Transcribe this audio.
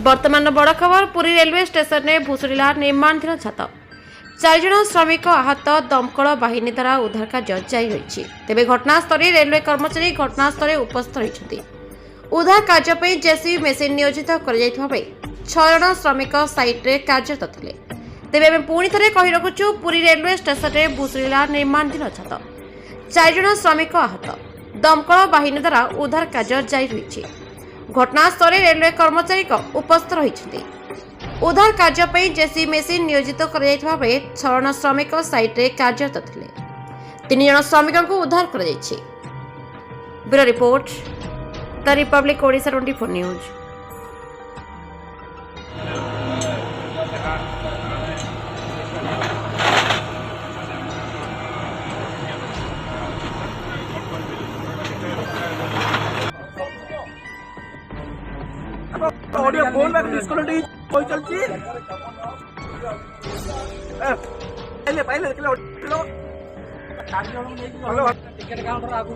वर्तमान बड़ खबर पुरी रेलवे स्टेशन में भुशुड़िला निर्माणाधीन छात 4 जन श्रमिक आहत दमकल बाहिनी द्वारा उद्धार कार्य जारी रही। तेज घटनास्थल रेलवे कर्मचारी घटनास्थल उपस्थित रही। उद्धार कार्य जेसीबी मेसीन नियोजित कर 6 जन श्रमिक साइट्रे कार्यरत थे। तेज आम पुणी थे कही रखुचु पुरी रेलवे स्टेशन में भुशुड़िला निर्माणाधीन छात 4 जन श्रमिक आहत दमकल बाहिनी द्वारा उद्धार कार्य जारी रही। घटनास्थल रेलवे कर्मचारी उपस्थित रही। उद्धार कार्य जेसीबी मेसीन नियोजित कर 6 जन श्रमिक साइट्रे कार्यरत थे। 3 जन श्रमिक को उद्धार कर। Bureau report the Republic Odisha 24 news. Audio phone में डिस्कनेक्ट कोई चलती पहले पहले हेलो टिकट काउंटर आगु